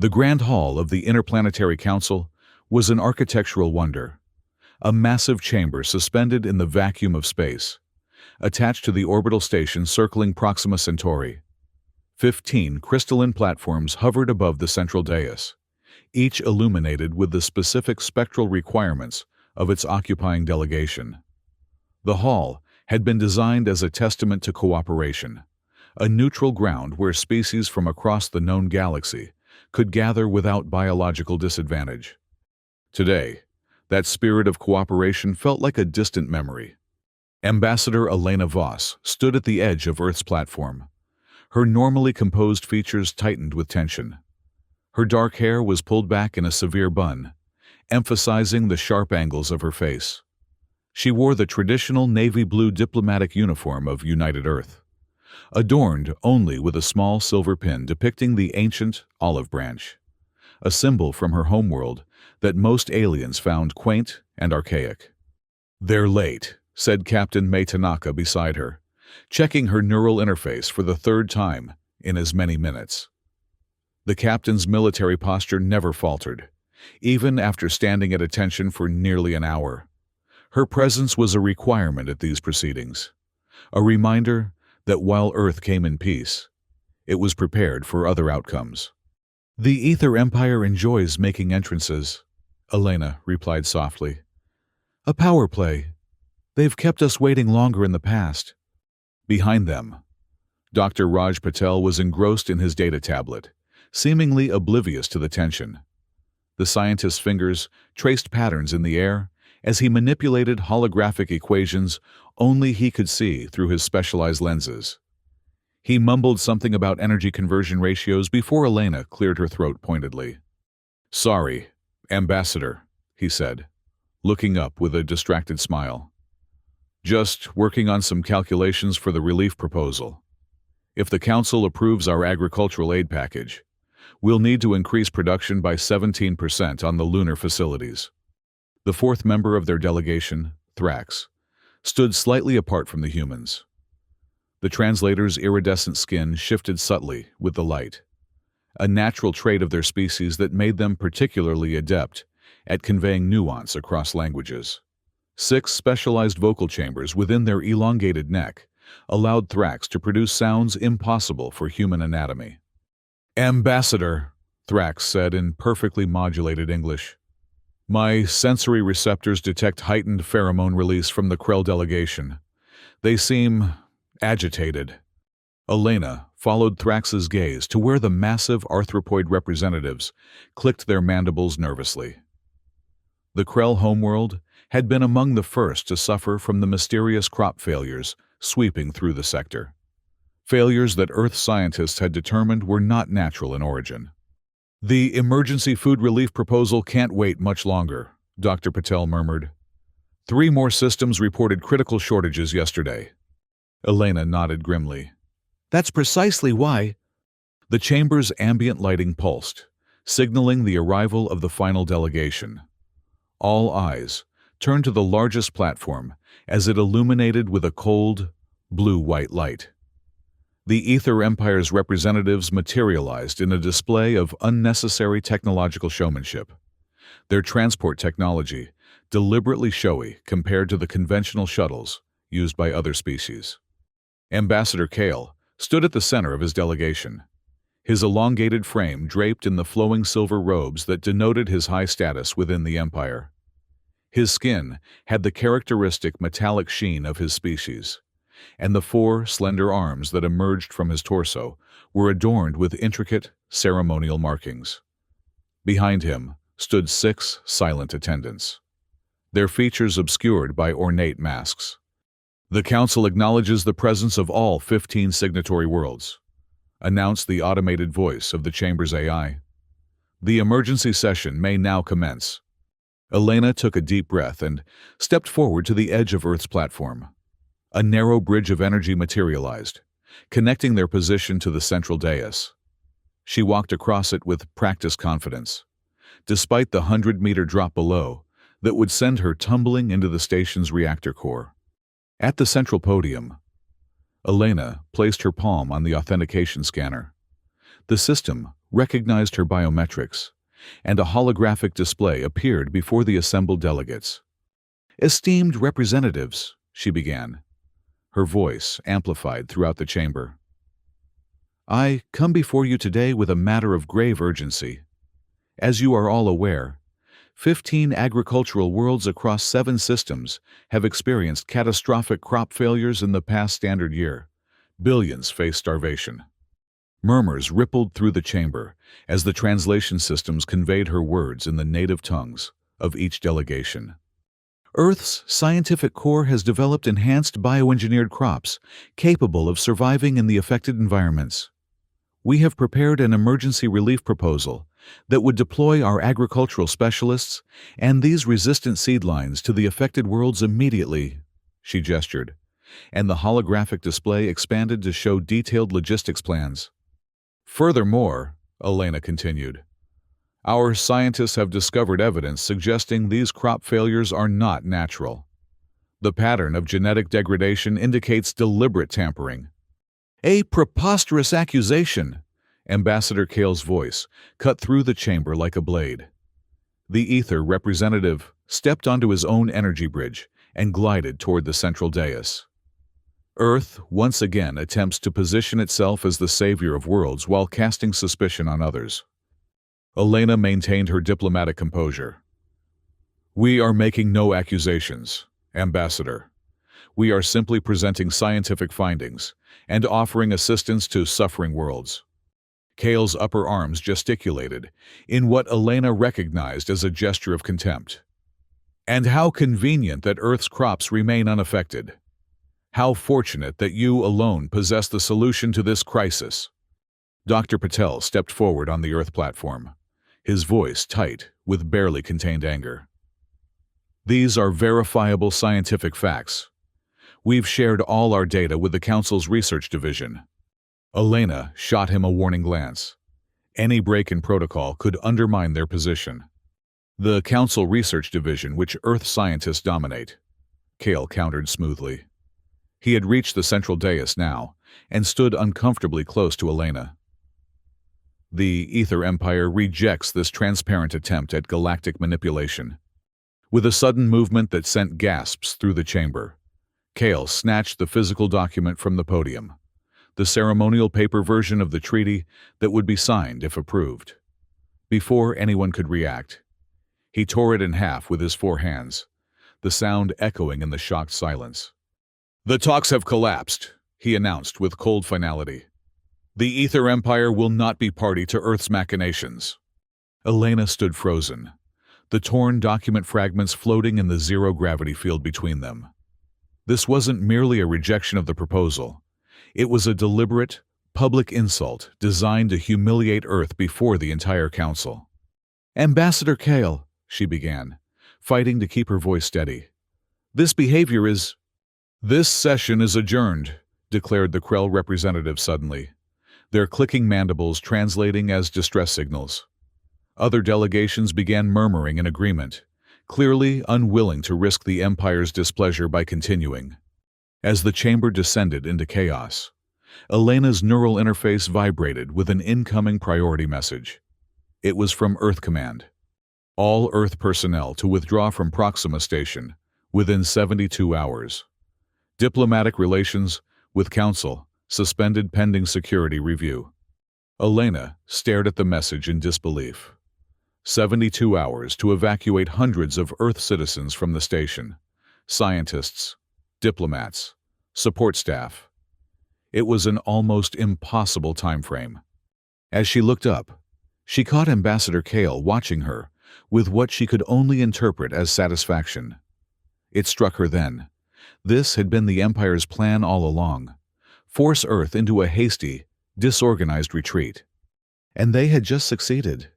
The Grand Hall of the Interplanetary Council was an architectural wonder, a massive chamber suspended in the vacuum of space, attached to the orbital station circling Proxima Centauri. 15 crystalline platforms hovered above the central dais, each illuminated with the specific spectral requirements of its occupying delegation. The hall had been designed as a testament to cooperation, a neutral ground where species from across the known galaxy could gather without biological disadvantage. Today, that spirit of cooperation felt like a distant memory. Ambassador Elena Voss stood at the edge of Earth's platform. Her normally composed features tightened with tension. Her dark hair was pulled back in a severe bun, emphasizing the sharp angles of her face. She wore the traditional navy blue diplomatic uniform of United Earth, adorned only with a small silver pin depicting the ancient olive branch, a symbol from her homeworld that most aliens found quaint and archaic. "They're late," said Captain May Tanaka beside her, checking her neural interface for the third time in as many minutes. The captain's military posture never faltered, even after standing at attention for nearly an hour. Her presence was a requirement at these proceedings, a reminder that while Earth came in peace, it was prepared for other outcomes. "The Ether Empire enjoys making entrances," Elena replied softly. "A power play. They've kept us waiting longer in the past." Behind them, Dr. Raj Patel was engrossed in his data tablet, seemingly oblivious to the tension. The scientist's fingers traced patterns in the air as he manipulated holographic equations only he could see through his specialized lenses. He mumbled something about energy conversion ratios before Elena cleared her throat pointedly. "Sorry, Ambassador," he said, looking up with a distracted smile. "Just working on some calculations for the relief proposal. If the Council approves our agricultural aid package, we'll need to increase production by 17% on the lunar facilities." The fourth member of their delegation, Thrax, stood slightly apart from the humans. The translator's iridescent skin shifted subtly with the light, a natural trait of their species that made them particularly adept at conveying nuance across languages. 6 specialized vocal chambers within their elongated neck allowed Thrax to produce sounds impossible for human anatomy. "Ambassador," Thrax said in perfectly modulated English, "my sensory receptors detect heightened pheromone release from the Krell delegation. They seem agitated." Elena followed Thrax's gaze to where the massive arthropoid representatives clicked their mandibles nervously. The Krell homeworld had been among the first to suffer from the mysterious crop failures sweeping through the sector. Failures that Earth scientists had determined were not natural in origin. "The emergency food relief proposal can't wait much longer," Dr. Patel murmured. 3 more systems reported critical shortages yesterday. Elena nodded grimly. "That's precisely why." The chamber's ambient lighting pulsed, signaling the arrival of the final delegation. All eyes turned to the largest platform as it illuminated with a cold, blue-white light. The Ether Empire's representatives materialized in a display of unnecessary technological showmanship, their transport technology deliberately showy compared to the conventional shuttles used by other species. Ambassador Kale stood at the center of his delegation, his elongated frame draped in the flowing silver robes that denoted his high status within the Empire. His skin had the characteristic metallic sheen of his species, and the 4 slender arms that emerged from his torso were adorned with intricate ceremonial markings. Behind him stood 6 silent attendants, their features obscured by ornate masks. "The Council acknowledges the presence of all 15 signatory worlds," announced the automated voice of the Chamber's AI. "The emergency session may now commence." Elena took a deep breath and stepped forward to the edge of Earth's platform. A narrow bridge of energy materialized, connecting their position to the central dais. She walked across it with practiced confidence, despite the 100-meter drop below that would send her tumbling into the station's reactor core. At the central podium, Elena placed her palm on the authentication scanner. The system recognized her biometrics, and a holographic display appeared before the assembled delegates. "Esteemed representatives," she began, her voice amplified throughout the chamber. "I come before you today with a matter of grave urgency. As you are all aware, 15 agricultural worlds across 7 systems have experienced catastrophic crop failures in the past standard year. Billions face starvation." Murmurs rippled through the chamber as the translation systems conveyed her words in the native tongues of each delegation. "Earth's scientific core has developed enhanced bioengineered crops capable of surviving in the affected environments. We have prepared an emergency relief proposal that would deploy our agricultural specialists and these resistant seedlines to the affected worlds immediately," she gestured, and the holographic display expanded to show detailed logistics plans. "Furthermore," Elena continued, "our scientists have discovered evidence suggesting these crop failures are not natural. The pattern of genetic degradation indicates deliberate tampering." "A preposterous accusation!" Ambassador Kale's voice cut through the chamber like a blade. The ether representative stepped onto his own energy bridge and glided toward the central dais. "Earth once again attempts to position itself as the savior of worlds while casting suspicion on others." Elena maintained her diplomatic composure. "We are making no accusations, Ambassador. We are simply presenting scientific findings and offering assistance to suffering worlds." Kale's upper arms gesticulated in what Elena recognized as a gesture of contempt. "And how convenient that Earth's crops remain unaffected. How fortunate that you alone possess the solution to this crisis." Dr. Patel stepped forward on the Earth platform, his voice tight with barely contained anger. "These are verifiable scientific facts. We've shared all our data with the Council's research division." Elena shot him a warning glance. Any break in protocol could undermine their position. "The Council research division, which Earth scientists dominate," Kale countered smoothly. He had reached the central dais now and stood uncomfortably close to Elena. "The Ether Empire rejects this transparent attempt at galactic manipulation." With a sudden movement that sent gasps through the chamber, Kale snatched the physical document from the podium, the ceremonial paper version of the treaty that would be signed if approved. Before anyone could react, he tore it in half with his 4 hands, the sound echoing in the shocked silence. "The talks have collapsed," he announced with cold finality. "The Ether Empire will not be party to Earth's machinations." Elena stood frozen, the torn document fragments floating in the zero-gravity field between them. This wasn't merely a rejection of the proposal. It was a deliberate, public insult designed to humiliate Earth before the entire Council. "Ambassador Kale," she began, fighting to keep her voice steady. "This behavior is—" "This session is adjourned," declared the Krell representative suddenly, their clicking mandibles translating as distress signals. Other delegations began murmuring in agreement, clearly unwilling to risk the Empire's displeasure by continuing. As the chamber descended into chaos, Elena's neural interface vibrated with an incoming priority message. It was from Earth Command. All Earth personnel to withdraw from Proxima Station within 72 hours. Diplomatic relations with Council suspended pending security review. Elena stared at the message in disbelief. 72 hours to evacuate hundreds of Earth citizens from the station. Scientists, diplomats, support staff. It was an almost impossible time frame. As she looked up, she caught Ambassador Kale watching her with what she could only interpret as satisfaction. It struck her then. This had been the Empire's plan all along. Force Earth into a hasty, disorganized retreat. And they had just succeeded.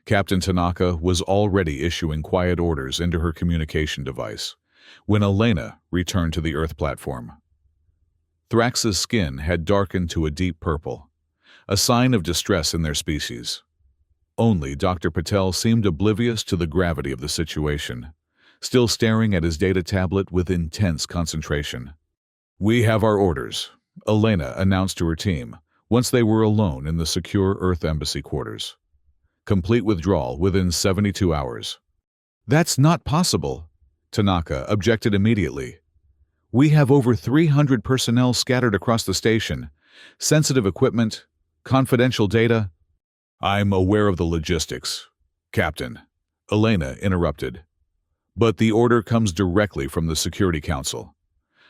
Captain Tanaka was already issuing quiet orders into her communication device when Elena returned to the Earth platform. Thrax's skin had darkened to a deep purple, a sign of distress in their species. Only Dr. Patel seemed oblivious to the gravity of the situation, still staring at his data tablet with intense concentration. "We have our orders," Elena announced to her team, once they were alone in the secure Earth Embassy quarters. Complete withdrawal within 72 hours. That's not possible, Tanaka objected immediately. We have over 300 personnel scattered across the station, sensitive equipment, confidential data. I'm aware of the logistics, Captain, Elena interrupted. But the order comes directly from the Security Council.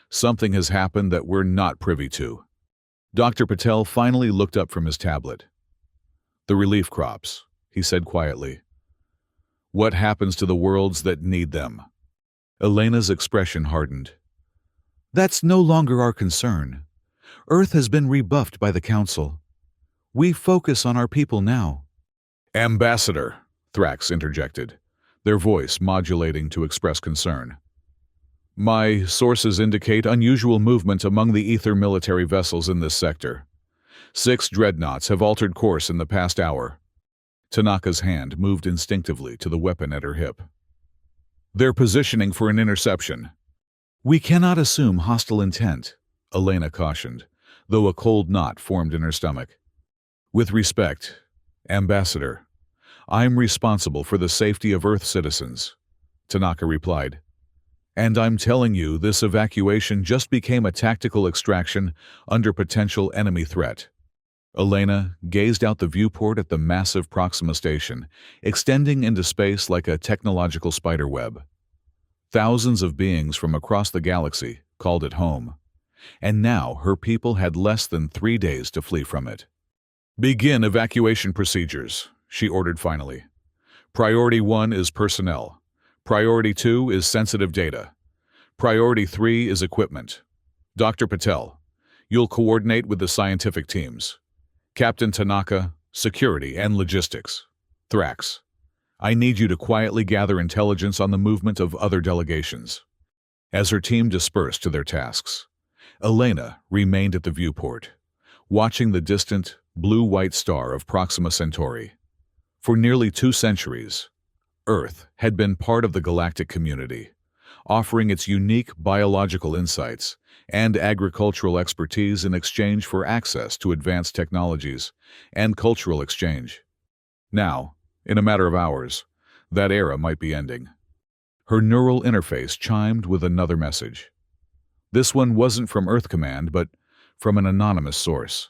Something has happened that we're not privy to. Dr. Patel finally looked up from his tablet. The relief crops, he said quietly. What happens to the worlds that need them? Elena's expression hardened. That's no longer our concern. Earth has been rebuffed by the Council. We focus on our people now. Ambassador, Thrax interjected, their voice modulating to express concern. My sources indicate unusual movement among the Ether military vessels in this sector. 6 dreadnoughts have altered course in the past hour. Tanaka's hand moved instinctively to the weapon at her hip. They're positioning for an interception. We cannot assume hostile intent, Elena cautioned, though a cold knot formed in her stomach. With respect, Ambassador, I'm responsible for the safety of Earth citizens, Tanaka replied. And I'm telling you, this evacuation just became a tactical extraction under potential enemy threat. Elena gazed out the viewport at the massive Proxima station, extending into space like a technological spiderweb. Thousands of beings from across the galaxy called it home, and now her people had less than 3 days to flee from it. Begin evacuation procedures, she ordered finally. Priority 1 is personnel. Priority 2 is sensitive data. Priority 3 is equipment. Dr. Patel, you'll coordinate with the scientific teams. Captain Tanaka, security and logistics. Thrax, I need you to quietly gather intelligence on the movement of other delegations. As her team dispersed to their tasks, Elena remained at the viewport, watching the distant, blue-white star of Proxima Centauri. For nearly 2 centuries, Earth had been part of the galactic community, offering its unique biological insights and agricultural expertise in exchange for access to advanced technologies and cultural exchange. Now, in a matter of hours, that era might be ending. Her neural interface chimed with another message. This one wasn't from Earth Command, but from an anonymous source.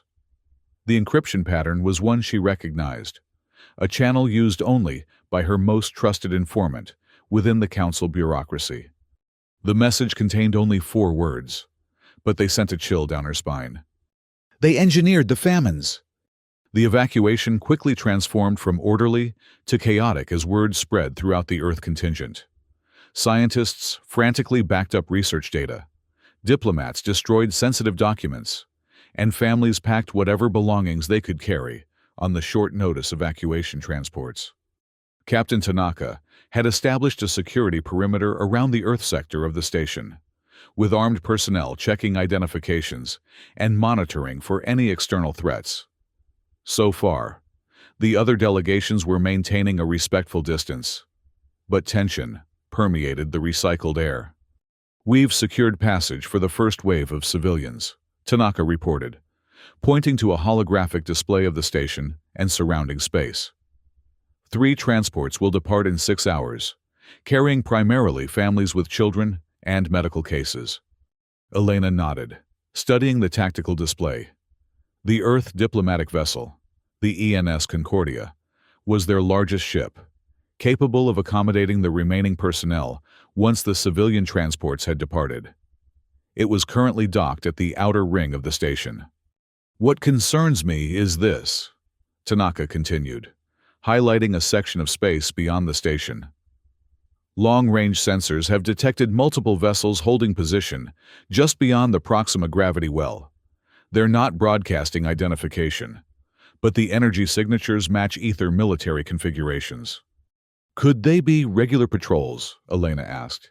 The encryption pattern was one she recognized, a channel used only by her most trusted informant within the Council bureaucracy. The message contained only 4 words, but they sent a chill down her spine. They engineered the famines. The evacuation quickly transformed from orderly to chaotic as word spread throughout the Earth contingent. Scientists frantically backed up research data. Diplomats destroyed sensitive documents, and families packed whatever belongings they could carry on the short-notice evacuation transports. Captain Tanaka had established a security perimeter around the Earth sector of the station, with armed personnel checking identifications and monitoring for any external threats. So far, the other delegations were maintaining a respectful distance, but tension permeated the recycled air. We've secured passage for the first wave of civilians, Tanaka reported, pointing to a holographic display of the station and surrounding space. 3 transports will depart in 6 hours, carrying primarily families with children and medical cases. Elena nodded, studying the tactical display. The Earth diplomatic vessel, the ENS Concordia, was their largest ship, capable of accommodating the remaining personnel once the civilian transports had departed. It was currently docked at the outer ring of the station. What concerns me is this, Tanaka continued, highlighting a section of space beyond the station. Long-range sensors have detected multiple vessels holding position just beyond the Proxima gravity well. They're not broadcasting identification, but the energy signatures match Ether military configurations. Could they be regular patrols? Elena asked,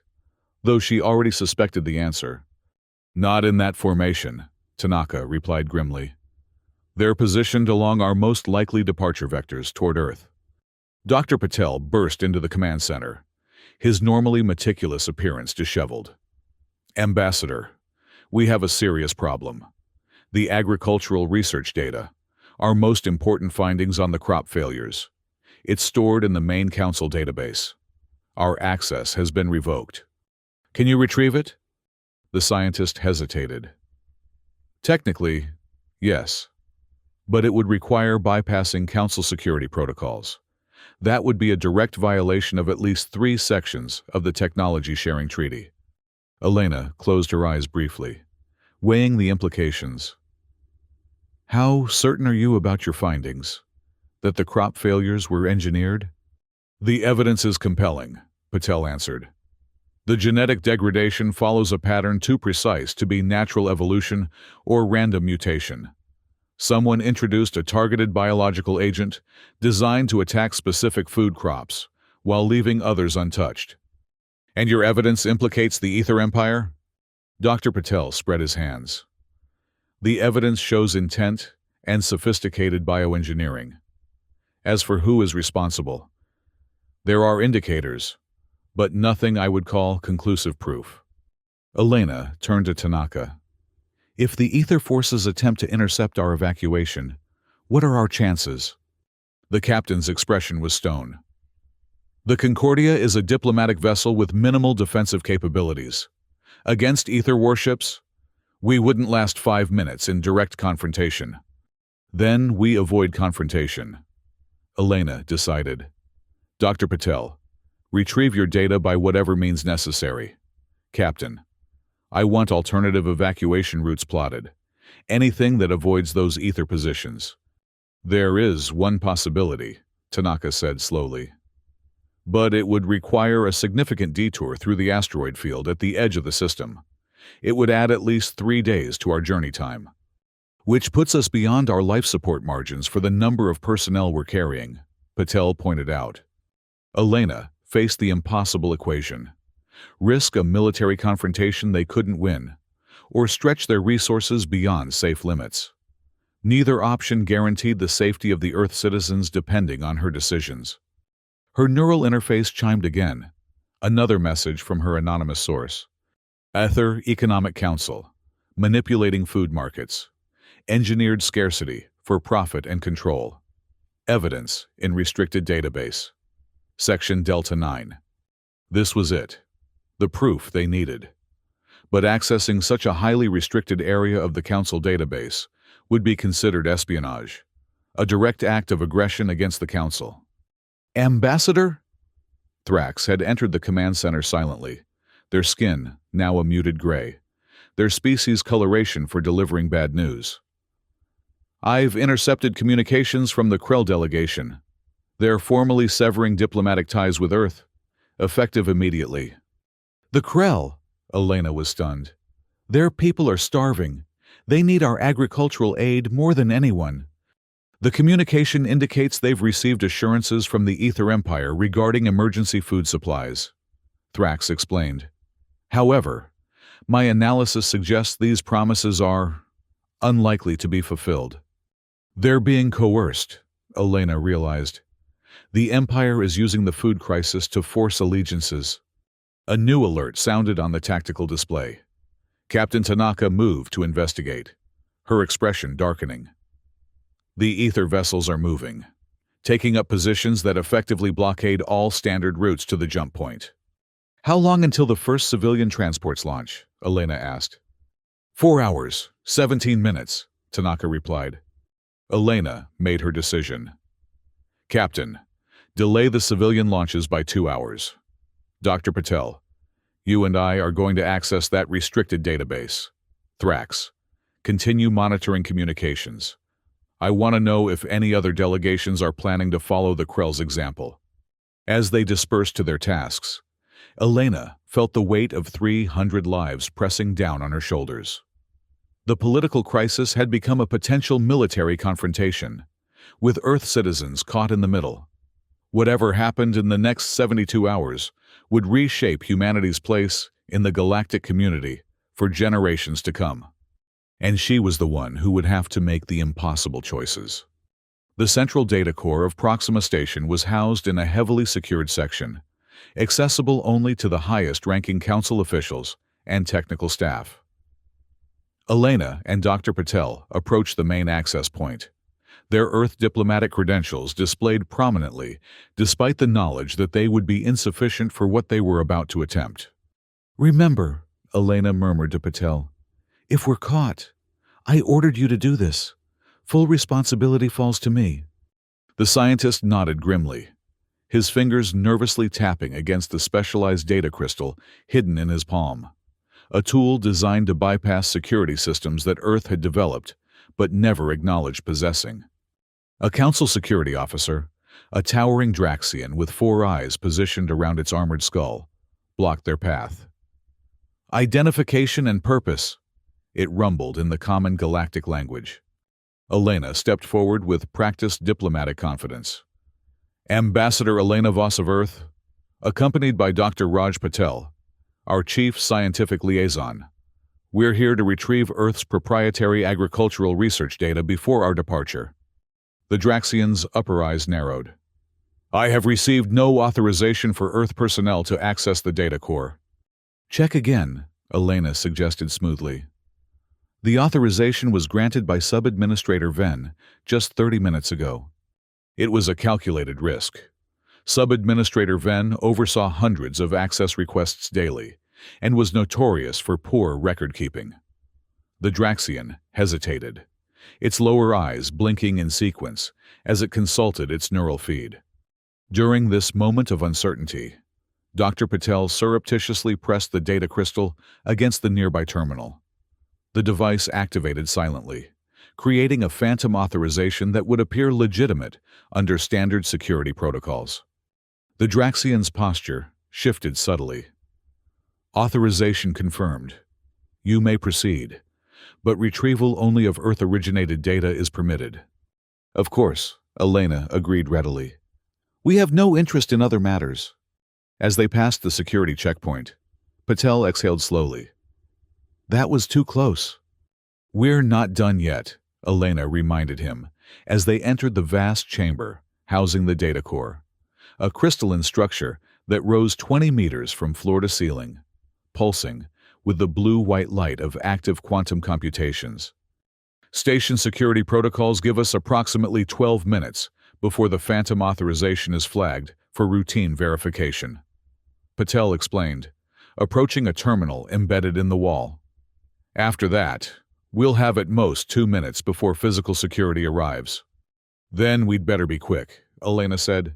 though she already suspected the answer. Not in that formation, Tanaka replied grimly. They're positioned along our most likely departure vectors toward Earth. Dr. Patel burst into the command center, his normally meticulous appearance disheveled. Ambassador, we have a serious problem. The agricultural research data, our most important findings on the crop failures. It's stored in the main council database. Our access has been revoked. Can you retrieve it? The scientist hesitated. Technically, yes. But it would require bypassing council security protocols. That would be a direct violation of at least 3 sections of the Technology Sharing Treaty. Elena closed her eyes briefly, weighing the implications. How certain are you about your findings? That the crop failures were engineered? The evidence is compelling, Patel answered. The genetic degradation follows a pattern too precise to be natural evolution or random mutation. Someone introduced a targeted biological agent designed to attack specific food crops, while leaving others untouched. And your evidence implicates the Ether Empire? Dr. Patel spread his hands. The evidence shows intent and sophisticated bioengineering. As for who is responsible, there are indicators, but nothing I would call conclusive proof. Elena turned to Tanaka. If the Ether forces attempt to intercept our evacuation, what are our chances? The captain's expression was stone. The Concordia is a diplomatic vessel with minimal defensive capabilities. Against Ether warships, we wouldn't last 5 minutes in direct confrontation. Then we avoid confrontation. Elena decided. Dr. Patel, retrieve your data by whatever means necessary. Captain, I want alternative evacuation routes plotted. Anything that avoids those Ether positions. There is one possibility, Tanaka said slowly. But it would require a significant detour through the asteroid field at the edge of the system. It would add at least 3 days to our journey time, which puts us beyond our life support margins for the number of personnel we're carrying, Patel pointed out. Elena faced the impossible equation. Risk a military confrontation they couldn't win, or stretch their resources beyond safe limits. Neither option guaranteed the safety of the Earth citizens depending on her decisions. Her neural interface chimed again, another message from her anonymous source. Ether Economic Council, manipulating food markets, engineered scarcity for profit and control. Evidence in restricted database. Section Delta 9. This was it. The proof they needed. But accessing such a highly restricted area of the Council database would be considered espionage, a direct act of aggression against the Council. Ambassador? Thrax had entered the command center silently, their skin now a muted gray, their species' coloration for delivering bad news. I've intercepted communications from the Krell delegation. They're formally severing diplomatic ties with Earth, effective immediately. The Krell, Elena was stunned. Their people are starving. They need our agricultural aid more than anyone. The communication indicates they've received assurances from the Ether Empire regarding emergency food supplies, Thrax explained. However, my analysis suggests these promises are unlikely to be fulfilled. They're being coerced, Elena realized. The Empire is using the food crisis to force allegiances. A new alert sounded on the tactical display. Captain Tanaka moved to investigate, her expression darkening. The Ether vessels are moving, taking up positions that effectively blockade all standard routes to the jump point. How long until the first civilian transports launch? Elena asked. 4 hours, 17 minutes, Tanaka replied. Elena made her decision. Captain, delay the civilian launches by 2 hours. Dr. Patel, you and I are going to access that restricted database. Thrax, continue monitoring communications. I want to know if any other delegations are planning to follow the Krell's example. As they dispersed to their tasks, Elena felt the weight of 300 lives pressing down on her shoulders. The political crisis had become a potential military confrontation, with Earth citizens caught in the middle. Whatever happened in the next 72 hours would reshape humanity's place in the galactic community for generations to come. And she was the one who would have to make the impossible choices. The central data core of Proxima Station was housed in a heavily secured section, accessible only to the highest-ranking council officials and technical staff. Elena and Dr. Patel approached the main access point, their Earth diplomatic credentials displayed prominently, despite the knowledge that they would be insufficient for what they were about to attempt. "Remember," Elena murmured to Patel, "if we're caught, I ordered you to do this. Full responsibility falls to me." The scientist nodded grimly, his fingers nervously tapping against the specialized data crystal hidden in his palm, a tool designed to bypass security systems that Earth had developed but never acknowledged possessing. A Council security officer, a towering Draxian with 4 eyes positioned around its armored skull, blocked their path. "Identification and purpose," it rumbled in the common galactic language. Elena stepped forward with practiced diplomatic confidence. "Ambassador Elena Voss of Earth, accompanied by Dr. Raj Patel, our chief scientific liaison. We're here to retrieve Earth's proprietary agricultural research data before our departure." The Draxian's upper eyes narrowed. "I have received no authorization for Earth personnel to access the data core." "Check again," Elena suggested smoothly. "The authorization was granted by Sub-Administrator Venn just 30 minutes ago." It was a calculated risk. Sub-Administrator Venn oversaw hundreds of access requests daily and was notorious for poor record-keeping. The Draxian hesitated, its lower eyes blinking in sequence as it consulted its neural feed. During this moment of uncertainty, Dr. Patel surreptitiously pressed the data crystal against the nearby terminal. The device activated silently, creating a phantom authorization that would appear legitimate under standard security protocols. The Draxian's posture shifted subtly. "Authorization confirmed. You may proceed, but retrieval only of Earth-originated data is permitted." "Of course," Elena agreed readily. "We have no interest in other matters." As they passed the security checkpoint, Patel exhaled slowly. "That was too close." "We're not done yet," Elena reminded him, as they entered the vast chamber housing the data core, a crystalline structure that rose 20 meters from floor to ceiling, pulsing with the blue-white light of active quantum computations. "Station security protocols give us approximately 12 minutes before the phantom authorization is flagged for routine verification," Patel explained, approaching a terminal embedded in the wall. "After that, we'll have at most 2 minutes before physical security arrives." "Then we'd better be quick," Elena said.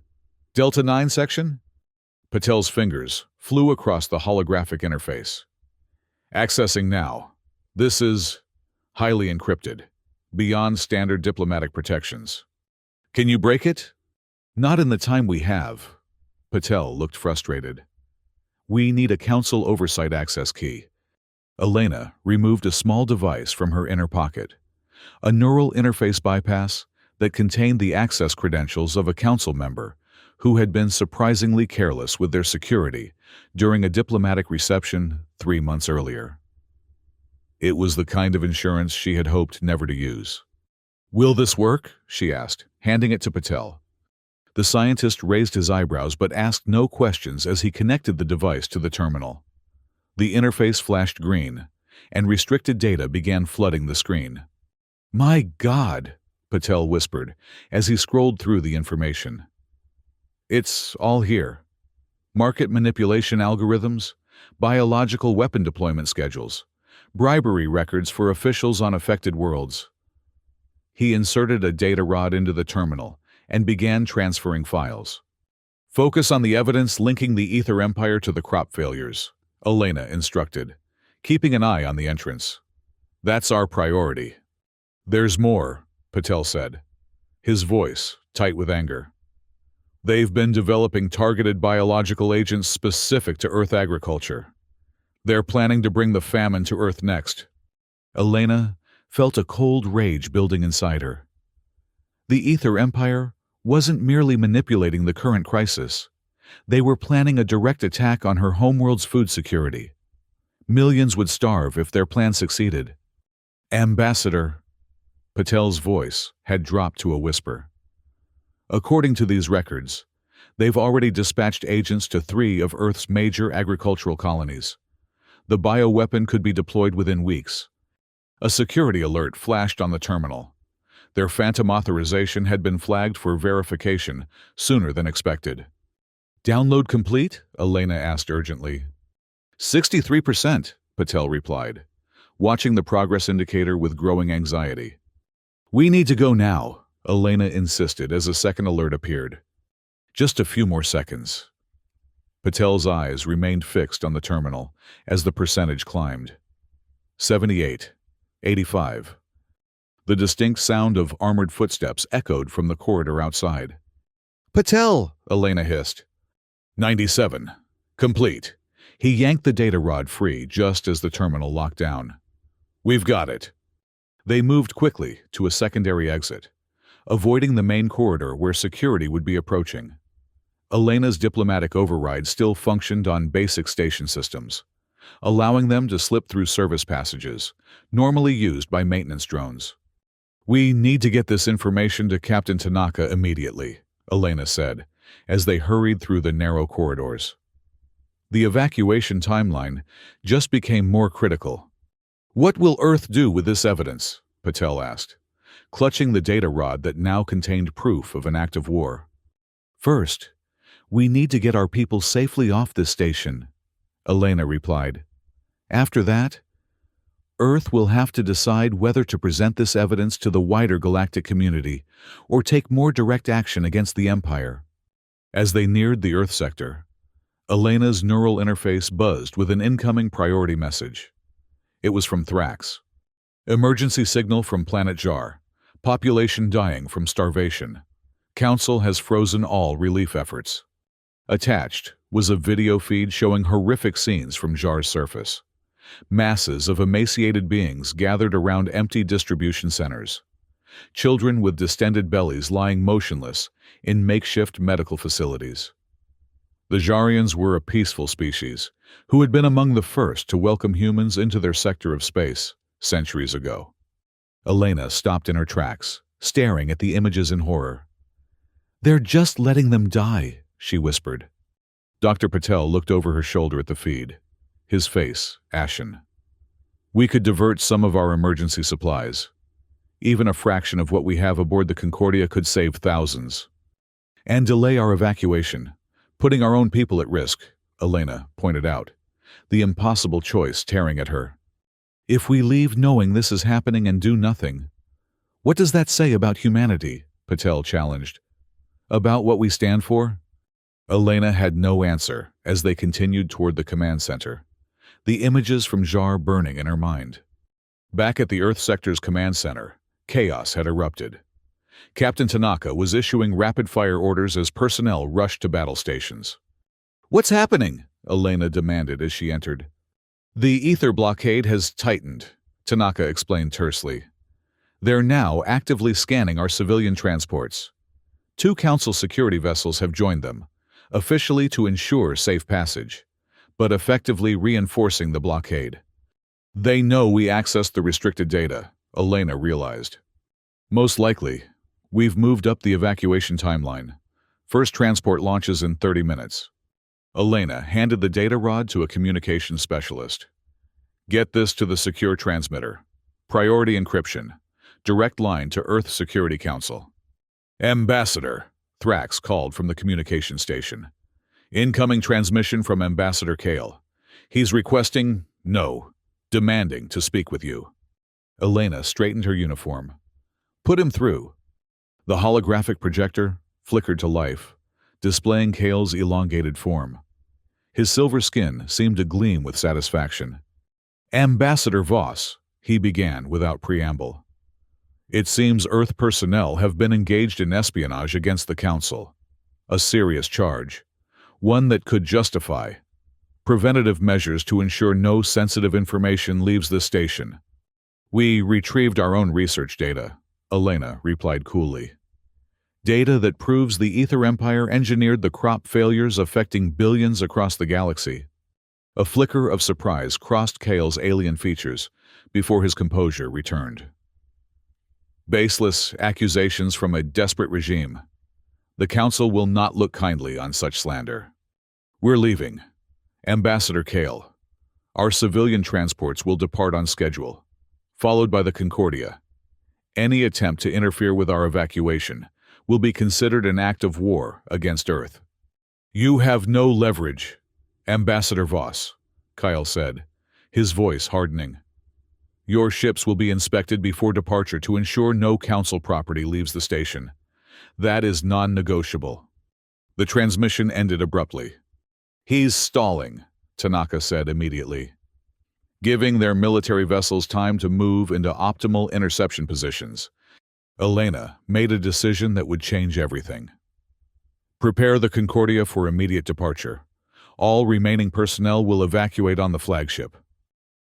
"Delta 9 section?" Patel's fingers flew across the holographic interface. "Accessing now. This is highly encrypted, beyond standard diplomatic protections. Can you break it?" "Not in the time we have." Patel looked frustrated. "We need a Council oversight access key." Elena removed a small device from her inner pocket, a neural interface bypass that contained the access credentials of a Council member who had been surprisingly careless with their security during a diplomatic reception 3 months earlier. It was the kind of insurance she had hoped never to use. "Will this work?" she asked, handing it to Patel. The scientist raised his eyebrows but asked no questions as he connected the device to the terminal. The interface flashed green, and restricted data began flooding the screen. "My God," Patel whispered as he scrolled through the information. "It's all here. Market manipulation algorithms, biological weapon deployment schedules, bribery records for officials on affected worlds." He inserted a data rod into the terminal and began transferring files. "Focus on the evidence linking the Ether Empire to the crop failures," Elena instructed, keeping an eye on the entrance. "That's our priority." "There's more," Patel said, his voice tight with anger. "They've been developing targeted biological agents specific to Earth agriculture. They're planning to bring the famine to Earth next." Elena felt a cold rage building inside her. The Ether Empire wasn't merely manipulating the current crisis. They were planning a direct attack on her homeworld's food security. Millions would starve if their plan succeeded. "Ambassador," Patel's voice had dropped to a whisper. "According to these records, they've already dispatched agents to 3 of Earth's major agricultural colonies. The bioweapon could be deployed within weeks. A security alert flashed on the terminal. Their phantom authorization had been flagged for verification sooner than expected. "Download complete?" Elena asked urgently. 63%, Patel replied, watching the progress indicator with growing anxiety. "We need to go now," Elena insisted as a second alert appeared. "Just a few more seconds." Patel's eyes remained fixed on the terminal as the percentage climbed. 78, 85. The distinct sound of armored footsteps echoed from the corridor outside. "Patel!" Elena hissed. 97. Complete. He yanked the data rod free just as the terminal locked down. "We've got it." They moved quickly to a secondary exit, avoiding the main corridor where security would be approaching. Elena's diplomatic override still functioned on basic station systems, allowing them to slip through service passages, normally used by maintenance drones. "We need to get this information to Captain Tanaka immediately," Elena said, as they hurried through the narrow corridors. The evacuation timeline just became more critical. "What will Earth do with this evidence?" Patel asked, clutching the data rod that now contained proof of an act of war. "First, we need to get our people safely off this station," Elena replied. "After that, Earth will have to decide whether to present this evidence to the wider galactic community or take more direct action against the Empire." As they neared the Earth sector, Elena's neural interface buzzed with an incoming priority message. It was from Thrax. "Emergency signal from planet Jar. Population dying from starvation. Council has frozen all relief efforts." Attached was a video feed showing horrific scenes from Jar's surface. Masses of emaciated beings gathered around empty distribution centers. Children with distended bellies lying motionless in makeshift medical facilities. The Jarians were a peaceful species who had been among the first to welcome humans into their sector of space centuries ago. Elena stopped in her tracks, staring at the images in horror. "They're just letting them die," she whispered. Dr. Patel looked over her shoulder at the feed, his face ashen. "We could divert some of our emergency supplies. Even a fraction of what we have aboard the Concordia could save thousands. And delay our evacuation, putting our own people at risk," Elena pointed out, the impossible choice tearing at her. "If we leave knowing this is happening and do nothing, what does that say about humanity?" Patel challenged. "About what we stand for?" Elena had no answer as they continued toward the command center, the images from Jar burning in her mind. Back at the Earth sector's command center, chaos had erupted. Captain Tanaka was issuing rapid-fire orders as personnel rushed to battle stations. "What's happening?" Elena demanded as she entered. "The ether blockade has tightened," Tanaka explained tersely. "They're now actively scanning our civilian transports. 2 Council security vessels have joined them, officially to ensure safe passage, but effectively reinforcing the blockade. They know we accessed the restricted data," Elena realized. "Most likely, we've moved up the evacuation timeline. First transport launches in 30 minutes. Elena handed the data rod to a communications specialist. "Get this to the secure transmitter. Priority encryption. Direct line to Earth Security Council." "Ambassador," Thrax called from the communication station. "Incoming transmission from Ambassador Kale. He's requesting, no, demanding to speak with you." Elena straightened her uniform. "Put him through." The holographic projector flickered to life, displaying Kale's elongated form. His silver skin seemed to gleam with satisfaction. "Ambassador Voss," he began without preamble. "It seems Earth personnel have been engaged in espionage against the Council. A serious charge, one that could justify preventative measures to ensure no sensitive information leaves the station." "We retrieved our own research data," Elena replied coolly. "Data that proves the Ether Empire engineered the crop failures affecting billions across the galaxy." A flicker of surprise crossed Kale's alien features before his composure returned. "Baseless accusations from a desperate regime. The Council will not look kindly on such slander. We're leaving. Ambassador Kale, our civilian transports will depart on schedule. followed by the Concordia. Any attempt to interfere with our evacuation will be considered an act of war against Earth. You have no leverage, Ambassador Voss, Kyle said, his voice hardening. Your ships will be inspected before departure to ensure no Council property leaves the station. That is non-negotiable. The transmission ended abruptly. He's stalling, Tanaka said immediately, giving their military vessels time to move into optimal interception positions. Elena made a decision that would change everything. Prepare the Concordia for immediate departure. All remaining personnel will evacuate on the flagship.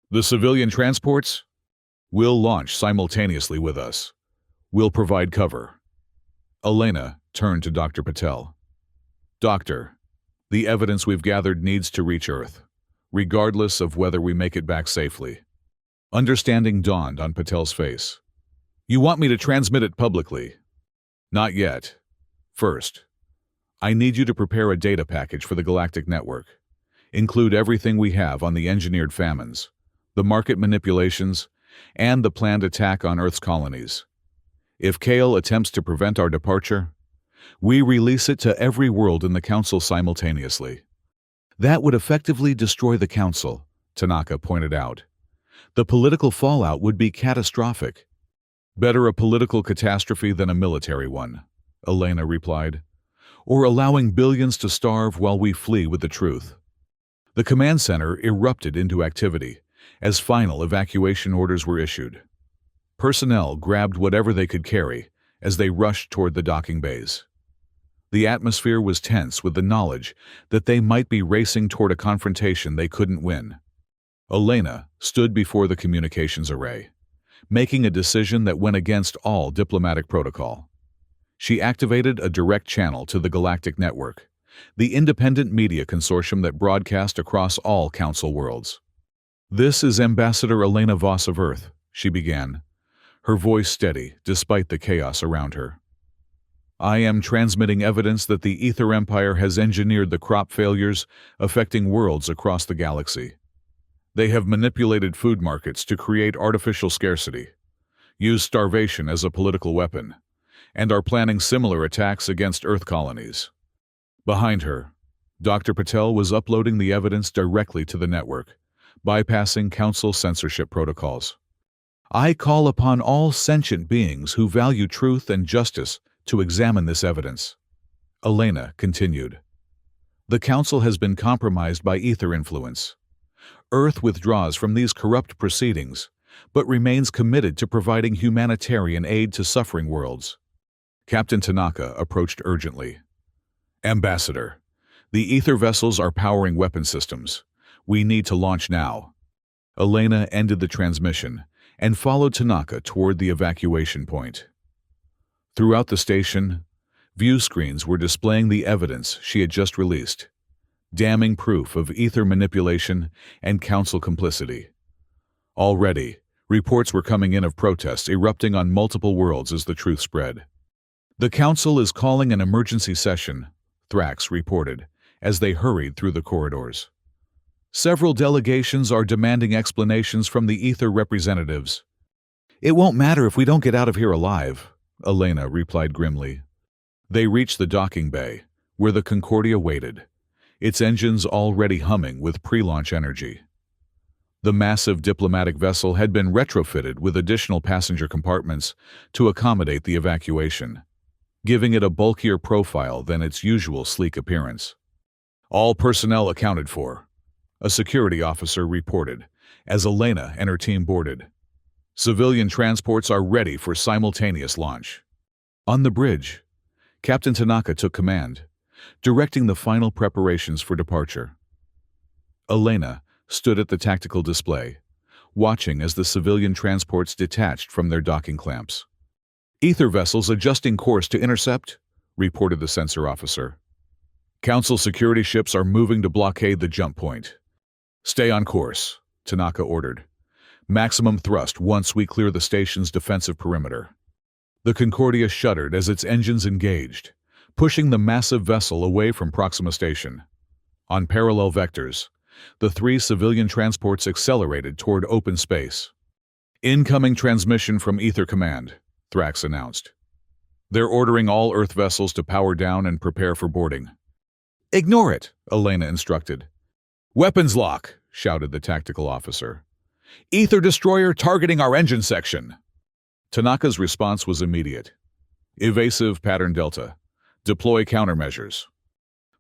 The civilian transports will launch simultaneously with us. We'll provide cover. Elena turned to Dr. Patel. Doctor, the evidence we've gathered needs to reach Earth, regardless of whether we make it back safely. Understanding dawned on Patel's face. You want me to transmit it publicly? Not yet. First, I need you to prepare a data package for the Galactic Network. Include everything we have on the engineered famines, the market manipulations, and the planned attack on Earth's colonies. If Kale attempts to prevent our departure, we release it to every world in the Council simultaneously. That would effectively destroy the Council, Tanaka pointed out. The political fallout would be catastrophic. Better a political catastrophe than a military one, Elena replied, or allowing billions to starve while we flee with the truth. The command center erupted into activity as final evacuation orders were issued. Personnel grabbed whatever they could carry as they rushed toward the docking bays. The atmosphere was tense with the knowledge that they might be racing toward a confrontation they couldn't win. Elena stood before the communications array, making a decision that went against all diplomatic protocol. She activated a direct channel to the Galactic Network, the independent media consortium that broadcast across all Council worlds. This is Ambassador Elena Voss of Earth, she began, her voice steady despite the chaos around her. I am transmitting evidence that the Ether Empire has engineered the crop failures affecting worlds across the galaxy. They have manipulated food markets to create artificial scarcity, used starvation as a political weapon, and are planning similar attacks against Earth colonies. Behind her, Dr. Patel was uploading the evidence directly to the network, bypassing Council censorship protocols. I call upon all sentient beings who value truth and justice to examine this evidence. Elena continued. The Council has been compromised by ether influence. Earth withdraws from these corrupt proceedings, but remains committed to providing humanitarian aid to suffering worlds. Captain Tanaka approached urgently. Ambassador, the ether vessels are powering weapon systems. We need to launch now. Elena ended the transmission and followed Tanaka toward the evacuation point. Throughout the station, view screens were displaying the evidence she had just released, damning proof of ether manipulation and Council complicity. Already, reports were coming in of protests erupting on multiple worlds as the truth spread. The Council is calling an emergency session, Thrax reported, as they hurried through the corridors. Several delegations are demanding explanations from the ether representatives. It won't matter if we don't get out of here alive, Elena replied grimly. They reached the docking bay, where the Concordia waited, its engines already humming with pre-launch energy. The massive diplomatic vessel had been retrofitted with additional passenger compartments to accommodate the evacuation, giving it a bulkier profile than its usual sleek appearance. All personnel accounted for, a security officer reported, as Elena and her team boarded. Civilian transports are ready for simultaneous launch. On the bridge, Captain Tanaka took command, directing the final preparations for departure. Elena stood at the tactical display, watching as the civilian transports detached from their docking clamps. Ether vessels adjusting course to intercept, reported the sensor officer. Council security ships are moving to blockade the jump point. Stay on course, Tanaka ordered. Maximum thrust once we clear the station's defensive perimeter. The Concordia shuddered as its engines engaged, pushing the massive vessel away from Proxima Station. On parallel vectors, the three civilian transports accelerated toward open space. Incoming transmission from Ether Command, Thrax announced. They're ordering all Earth vessels to power down and prepare for boarding. Ignore it, Elena instructed. Weapons lock, shouted the tactical officer. Ether destroyer targeting our engine section. Tanaka's response was immediate. Evasive pattern delta. Deploy countermeasures.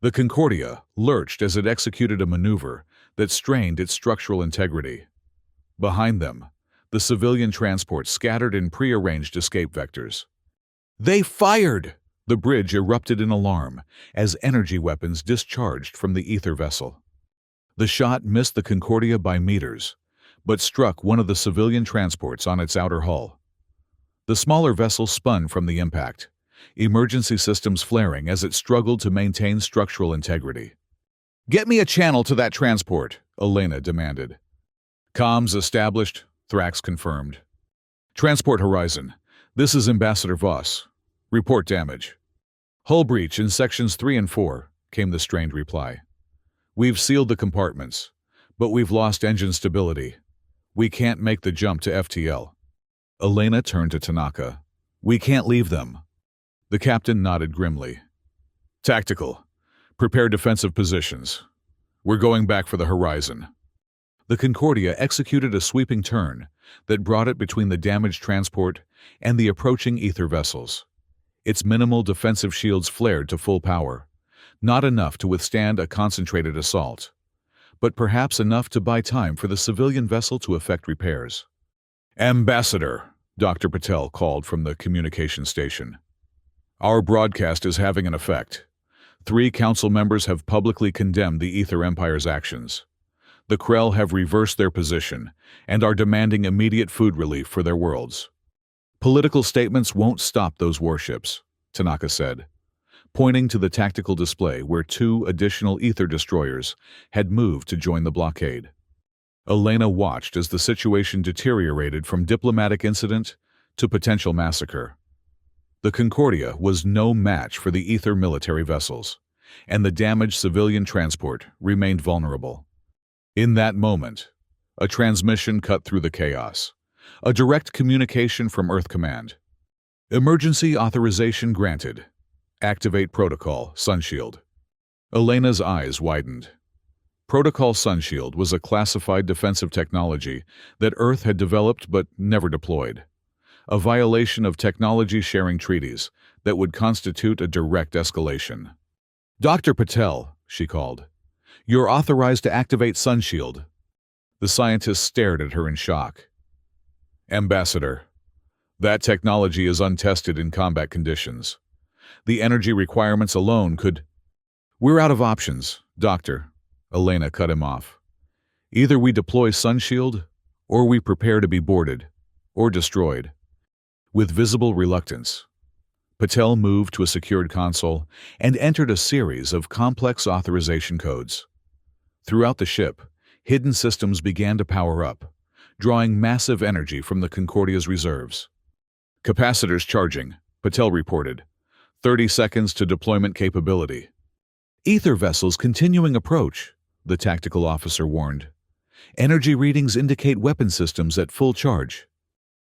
The Concordia lurched as it executed a maneuver that strained its structural integrity. Behind them, the civilian transport scattered in prearranged escape vectors. They fired! The bridge erupted in alarm as energy weapons discharged from the ether vessel. The shot missed the Concordia by meters, but struck one of the civilian transports on its outer hull. The smaller vessel spun from the impact, emergency systems flaring as it struggled to maintain structural integrity. Get me a channel to that transport, Elena demanded. Comms established, Thrax confirmed. Transport horizon. This is Ambassador Voss. Report damage. Hull breach in sections 3 and 4, came the strained reply. We've sealed the compartments, but we've lost engine stability. We can't make the jump to FTL. Elena turned to Tanaka. We can't leave them. The captain nodded grimly. Tactical. Prepare defensive positions. We're going back for the horizon. The Concordia executed a sweeping turn that brought it between the damaged transport and the approaching ether vessels. Its minimal defensive shields flared to full power, not enough to withstand a concentrated assault, but perhaps enough to buy time for the civilian vessel to effect repairs. Ambassador, Dr. Patel called from the communication station. Our broadcast is having an effect. 3 council members have publicly condemned the Ether Empire's actions. The Krell have reversed their position and are demanding immediate food relief for their worlds. Political statements won't stop those warships, Tanaka said, pointing to the tactical display where 2 additional ether destroyers had moved to join the blockade. Elena watched as the situation deteriorated from diplomatic incident to potential massacre. The Concordia was no match for the ether military vessels, and the damaged civilian transport remained vulnerable. In that moment, a transmission cut through the chaos, a direct communication from Earth Command. Emergency authorization granted. Activate Protocol, Sunshield. Elena's eyes widened. Protocol Sunshield was a classified defensive technology that Earth had developed but never deployed, a violation of technology-sharing treaties that would constitute a direct escalation. Dr. Patel, she called, you're authorized to activate Sunshield. The scientist stared at her in shock. Ambassador, that technology is untested in combat conditions. The energy requirements alone could... We're out of options, Doctor. Elena cut him off. Either we deploy Sunshield, or we prepare to be boarded, or destroyed. With visible reluctance, Patel moved to a secured console and entered a series of complex authorization codes. Throughout the ship, hidden systems began to power up, drawing massive energy from the Concordia's reserves. Capacitors charging, Patel reported. 30 seconds to deployment capability. Ether vessels continuing approach, the tactical officer warned. Energy readings indicate weapon systems at full charge.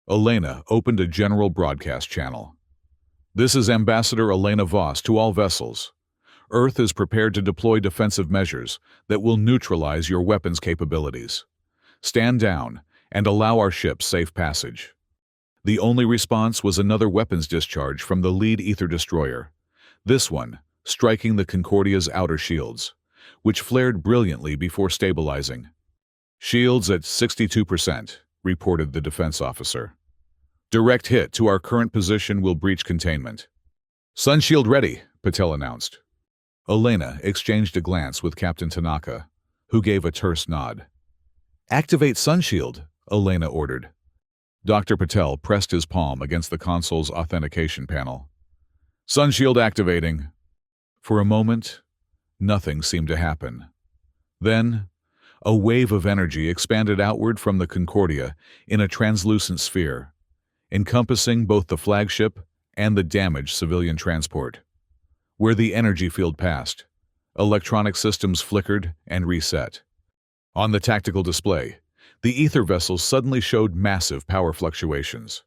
Elena opened a general broadcast channel. This is Ambassador Elena Voss to all vessels. Earth is prepared to deploy defensive measures that will neutralize your weapons capabilities. Stand down and allow our ship safe passage. The only response was another weapons discharge from the lead ether destroyer, this one striking the Concordia's outer shields, which flared brilliantly before stabilizing. Shields at 62%, reported the defense officer. Direct hit to our current position will breach containment. Sunshield ready, Patel announced. Elena exchanged a glance with Captain Tanaka, who gave a terse nod. Activate Sunshield, Elena ordered. Dr. Patel pressed his palm against the console's authentication panel. Sunshield activating. For a moment, nothing seemed to happen. Then, a wave of energy expanded outward from the Concordia in a translucent sphere, encompassing both the flagship and the damaged civilian transport. Where the energy field passed, electronic systems flickered and reset. On the tactical display, The ether vessels suddenly showed massive power fluctuations.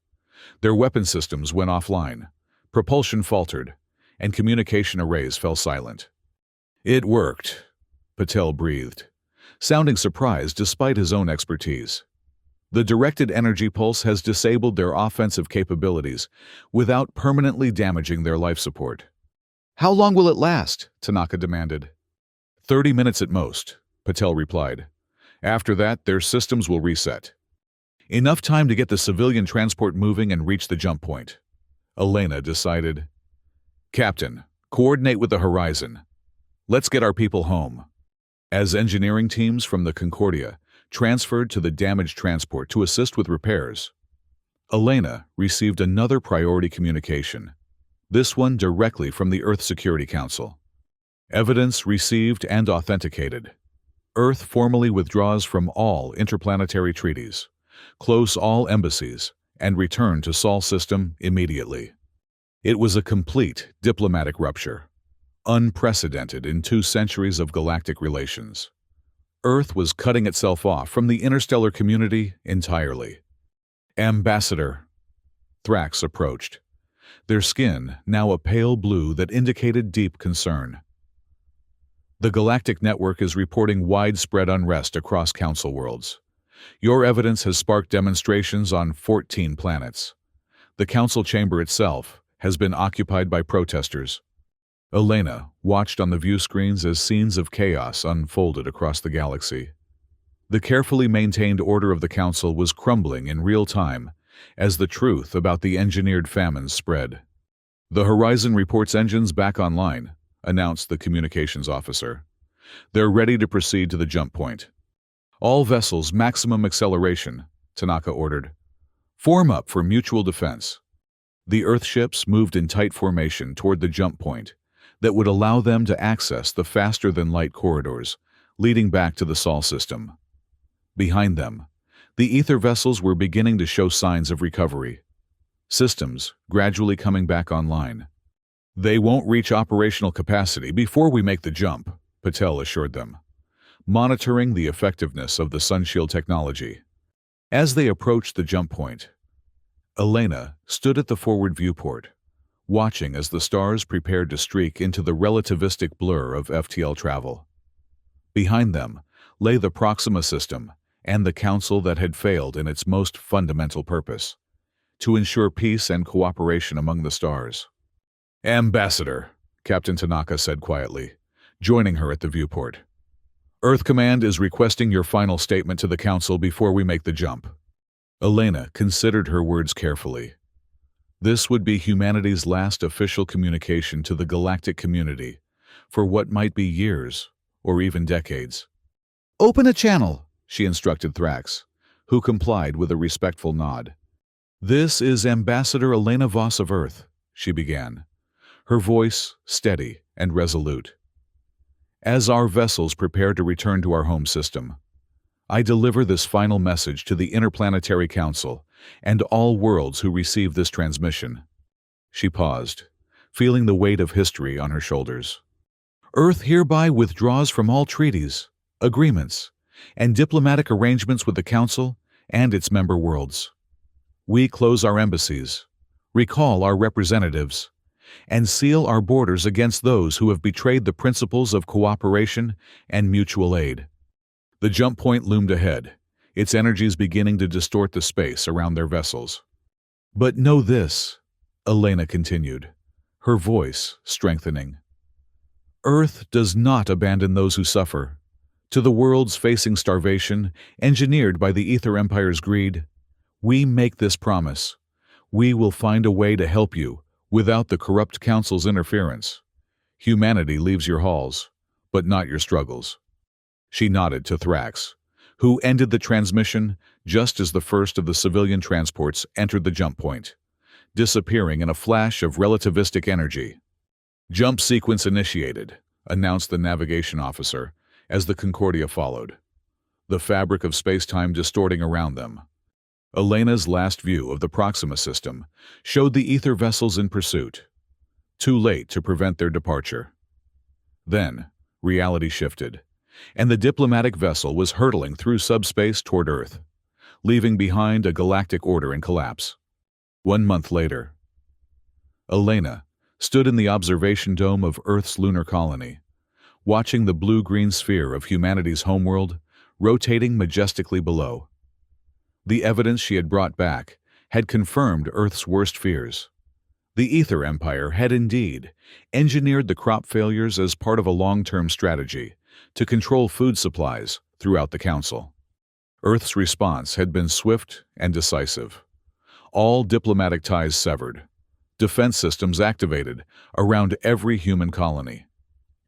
Their weapon systems went offline, propulsion faltered, and communication arrays fell silent. "It worked," Patel breathed, sounding surprised despite his own expertise. "The directed energy pulse has disabled their offensive capabilities without permanently damaging their life support." "How long will it last?" Tanaka demanded. 30 minutes at most, Patel replied. "After that, their systems will reset. Enough time to get the civilian transport moving and reach the jump point." Elena decided. "Captain, coordinate with the Horizon. Let's get our people home." As engineering teams from the Concordia transferred to the damaged transport to assist with repairs, Elena received another priority communication, this one directly from the Earth Security Council. Evidence received and authenticated. Earth formally withdraws from all interplanetary treaties, close all embassies, and return to Sol system immediately. It was a complete diplomatic rupture, unprecedented in 2 centuries of galactic relations. Earth was cutting itself off from the interstellar community entirely. "Ambassador." Thrax approached, their skin now a pale blue that indicated deep concern. "The Galactic Network is reporting widespread unrest across Council worlds. Your evidence has sparked demonstrations on 14 planets. The Council chamber itself has been occupied by protesters." Elena watched on the view screens as scenes of chaos unfolded across the galaxy. The carefully maintained order of the Council was crumbling in real time as the truth about the engineered famines spread. "The Horizon reports engines back online," announced the communications officer. "They're ready to proceed to the jump point." "All vessels maximum acceleration," Tanaka ordered. "Form up for mutual defense." The Earthships moved in tight formation toward the jump point that would allow them to access the faster-than-light corridors leading back to the Sol system. Behind them, the ether vessels were beginning to show signs of recovery, systems gradually coming back online. "They won't reach operational capacity before we make the jump," Patel assured them, monitoring the effectiveness of the sunshield technology. As they approached the jump point, Elena stood at the forward viewport, watching as the stars prepared to streak into the relativistic blur of FTL travel. Behind them lay the Proxima system and the Council that had failed in its most fundamental purpose, to ensure peace and cooperation among the stars. "Ambassador," Captain Tanaka said quietly, joining her at the viewport. "Earth Command is requesting your final statement to the Council before we make the jump." Elena considered her words carefully. This would be humanity's last official communication to the galactic community for what might be years or even decades. "Open a channel," she instructed Thrax, who complied with a respectful nod. "This is Ambassador Elena Voss of Earth," she began, her voice steady and resolute. "As our vessels prepare to return to our home system, I deliver this final message to the Interplanetary Council and all worlds who receive this transmission." She paused, feeling the weight of history on her shoulders. "Earth hereby withdraws from all treaties, agreements, and diplomatic arrangements with the Council and its member worlds. We close our embassies, recall our representatives, and seal our borders against those who have betrayed the principles of cooperation and mutual aid." The jump point loomed ahead, its energies beginning to distort the space around their vessels. "But know this," Elena continued, her voice strengthening. "Earth does not abandon those who suffer. To the worlds facing starvation, engineered by the Ether Empire's greed, we make this promise. We will find a way to help you without the corrupt Council's interference. Humanity leaves your halls, but not your struggles." She nodded to Thrax, who ended the transmission just as the first of the civilian transports entered the jump point, disappearing in a flash of relativistic energy. "Jump sequence initiated," announced the navigation officer as the Concordia followed, the fabric of space-time distorting around them. Elena's last view of the Proxima system showed the ether vessels in pursuit, too late to prevent their departure. Then, reality shifted, and the diplomatic vessel was hurtling through subspace toward Earth, leaving behind a galactic order in collapse. 1 month later, Elena stood in the observation dome of Earth's lunar colony, watching the blue-green sphere of humanity's homeworld rotating majestically below. The evidence she had brought back had confirmed Earth's worst fears. The Ether Empire had indeed engineered the crop failures as part of a long-term strategy to control food supplies throughout the Council. Earth's response had been swift and decisive. All diplomatic ties severed, defense systems activated around every human colony,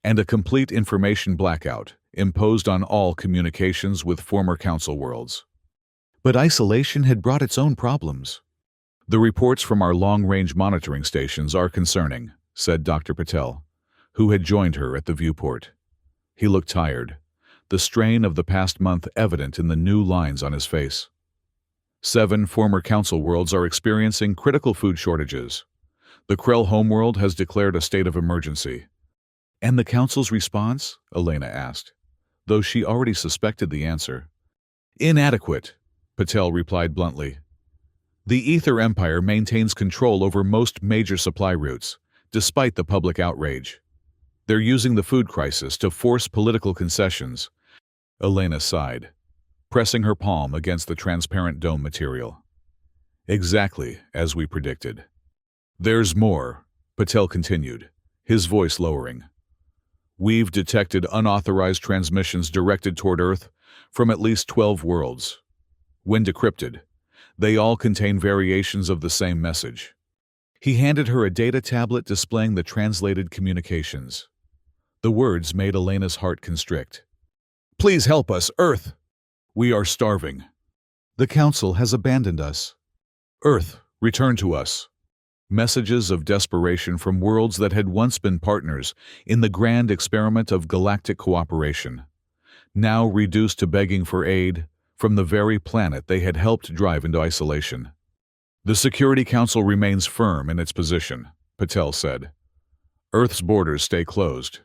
and a complete information blackout imposed on all communications with former Council worlds. But isolation had brought its own problems. "The reports from our long-range monitoring stations are concerning," said Dr. Patel, who had joined her at the viewport. He looked tired, the strain of the past month evident in the new lines on his face. 7 former Council worlds are experiencing critical food shortages. The Krell homeworld has declared a state of emergency. "And the Council's response?" Elena asked, though she already suspected the answer. "Inadequate," Patel replied bluntly. "The Ether Empire maintains control over most major supply routes, despite the public outrage. They're using the food crisis to force political concessions." Elena sighed, pressing her palm against the transparent dome material. "Exactly as we predicted." "There's more," Patel continued, his voice lowering. "We've detected unauthorized transmissions directed toward Earth from at least 12 worlds. When decrypted, they all contain variations of the same message." He handed her a data tablet displaying the translated communications. The words made Elena's heart constrict. "Please help us, Earth! We are starving. The Council has abandoned us. Earth, return to us." Messages of desperation from worlds that had once been partners in the grand experiment of galactic cooperation, now reduced to begging for aid from the very planet they had helped drive into isolation. "The Security Council remains firm in its position," Patel said. "Earth's borders stay closed.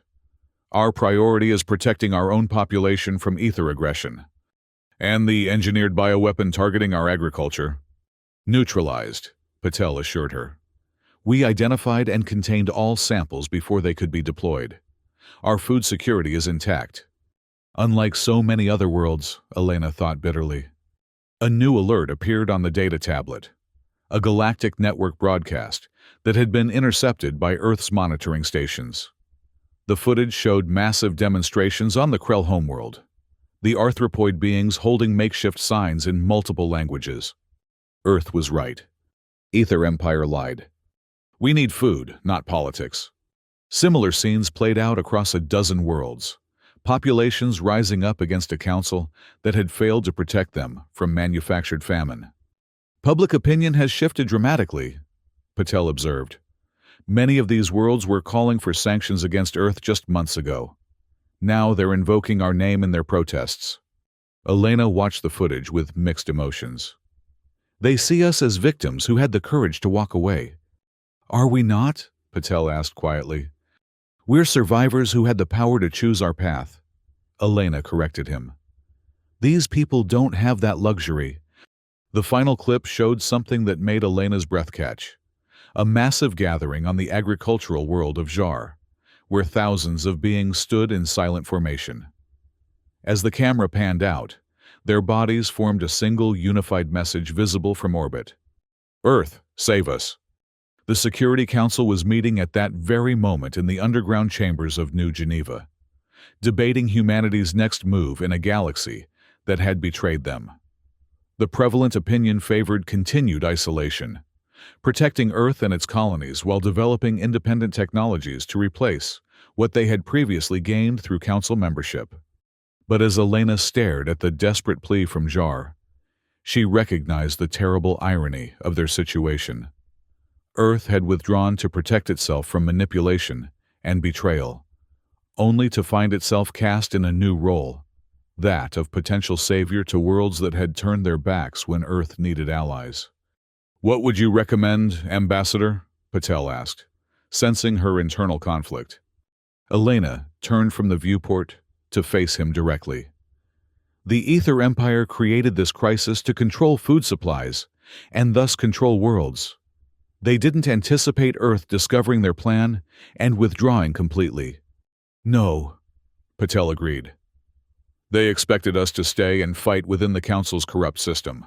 Our priority is protecting our own population from ether aggression. And the engineered bioweapon targeting our agriculture?" "Neutralized," Patel assured her. "We identified and contained all samples before they could be deployed. Our food security is intact." Unlike so many other worlds, Elena thought bitterly. A new alert appeared on the data tablet, a galactic network broadcast that had been intercepted by Earth's monitoring stations. The footage showed massive demonstrations on the Krell homeworld, the arthropoid beings holding makeshift signs in multiple languages. Earth was right. Ether Empire lied. "We need food, not politics." Similar scenes played out across a dozen worlds, populations rising up against a council that had failed to protect them from manufactured famine. "Public opinion has shifted dramatically," Patel observed. "Many of these worlds were calling for sanctions against Earth just months ago. Now they're invoking our name in their protests." Elena watched the footage with mixed emotions. "They see us as victims who had the courage to walk away." "Are we not?" Patel asked quietly. "We're survivors who had the power to choose our path." Elena corrected him. "These people don't have that luxury." The final clip showed something that made Elena's breath catch. A massive gathering on the agricultural world of Jar, where thousands of beings stood in silent formation. As the camera panned out, their bodies formed a single unified message visible from orbit. "Earth, save us." The Security Council was meeting at that very moment in the underground chambers of New Geneva, debating humanity's next move in a galaxy that had betrayed them. The prevalent opinion favored continued isolation, protecting Earth and its colonies while developing independent technologies to replace what they had previously gained through Council membership. But as Elena stared at the desperate plea from Jar, she recognized the terrible irony of their situation. Earth had withdrawn to protect itself from manipulation and betrayal, only to find itself cast in a new role, that of potential savior to worlds that had turned their backs when Earth needed allies. "What would you recommend, Ambassador?" Patel asked, sensing her internal conflict. Elena turned from the viewport to face him directly. The Ether Empire created this crisis to control food supplies, and thus control worlds. They didn't anticipate Earth discovering their plan and withdrawing completely. No, Patel agreed. They expected us to stay and fight within the Council's corrupt system,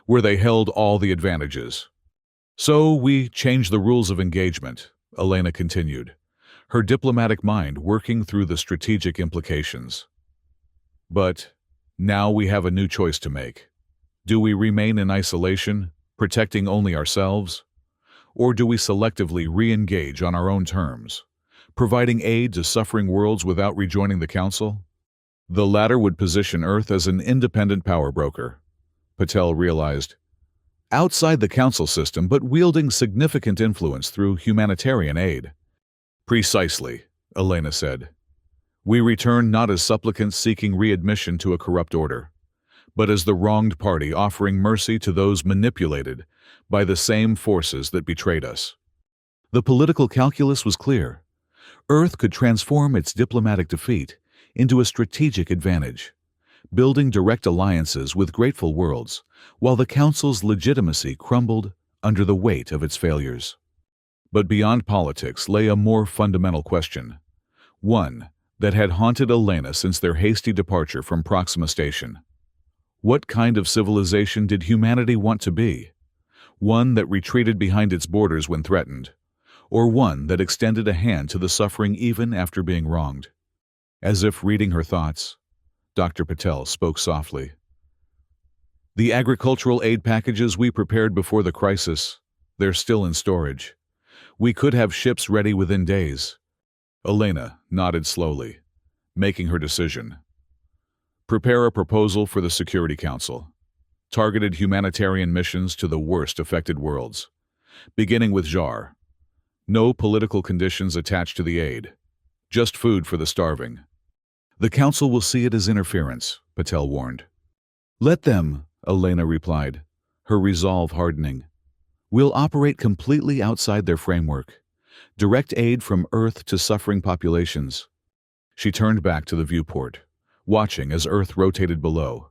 where they held all the advantages. So we changed the rules of engagement, Elena continued, her diplomatic mind working through the strategic implications. But now we have a new choice to make. Do we remain in isolation, protecting only ourselves? Or do we selectively re-engage on our own terms, providing aid to suffering worlds without rejoining the Council? The latter would position Earth as an independent power broker, Patel realized, outside the Council system but wielding significant influence through humanitarian aid. Precisely, Elena said. We return not as supplicants seeking readmission to a corrupt order, but as the wronged party offering mercy to those manipulated by the same forces that betrayed us. The political calculus was clear. Earth could transform its diplomatic defeat into a strategic advantage, building direct alliances with grateful worlds, while the Council's legitimacy crumbled under the weight of its failures. But beyond politics lay a more fundamental question, one that had haunted Elena since their hasty departure from Proxima Station. What kind of civilization did humanity want to be? One that retreated behind its borders when threatened, or one that extended a hand to the suffering even after being wronged? As if reading her thoughts, Dr. Patel spoke softly. The agricultural aid packages we prepared before the crisis, they're still in storage. We could have ships ready within days. Elena nodded slowly, making her decision. Prepare a proposal for the Security Council. Targeted humanitarian missions to the worst affected worlds, beginning with Jar. No political conditions attached to the aid. Just food for the starving. The Council will see it as interference, Patel warned. Let them, Elena replied, her resolve hardening. We'll operate completely outside their framework. Direct aid from Earth to suffering populations. She turned back to the viewport, watching as Earth rotated below.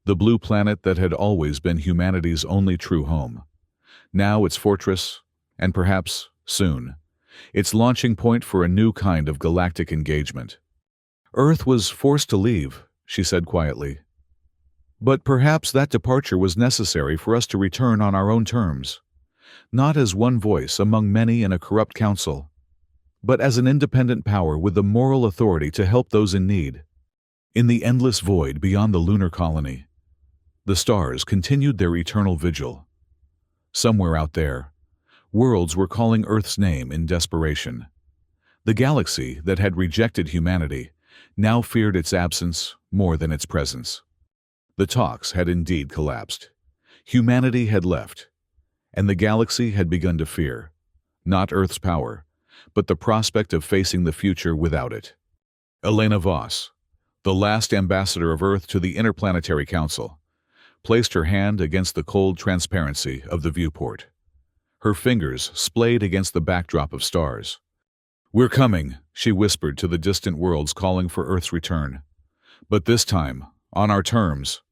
The blue planet that had always been humanity's only true home. Now its fortress, and perhaps, soon, its launching point for a new kind of galactic engagement. Earth was forced to leave, she said quietly. But perhaps that departure was necessary for us to return on our own terms. Not as one voice among many in a corrupt council, but as an independent power with the moral authority to help those in need. In the endless void beyond the lunar colony, the stars continued their eternal vigil. Somewhere out there, worlds were calling Earth's name in desperation. The galaxy that had rejected humanity now feared its absence more than its presence. The talks had indeed collapsed. Humanity had left, and the galaxy had begun to fear, not Earth's power, but the prospect of facing the future without it. Elena Voss, the last ambassador of Earth to the Interplanetary Council, placed her hand against the cold transparency of the viewport. Her fingers splayed against the backdrop of stars. We're coming, she whispered to the distant worlds calling for Earth's return. But this time, on our terms.